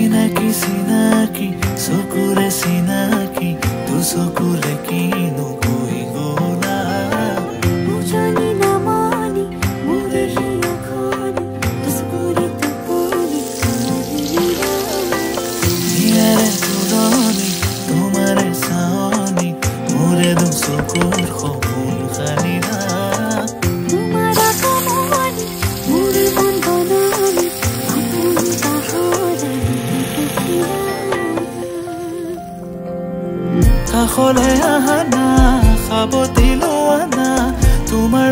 চিনাকি চকুৰে চিনাকি তো চকুলে কিনো কৈ গলা বুঝনি না মানি মোৰে হিয়া খানি তসকুৰে তপনি নিয়াৰে তুলনি তোমাৰে চাৱনি মোৰে দু চকুৰ সপোন খালিলা তোমাৰা কমনি মোৰে মন বনানি আপন তাহাৰা কাষলে আহা না সাবতি লোৱা না তোমাৰ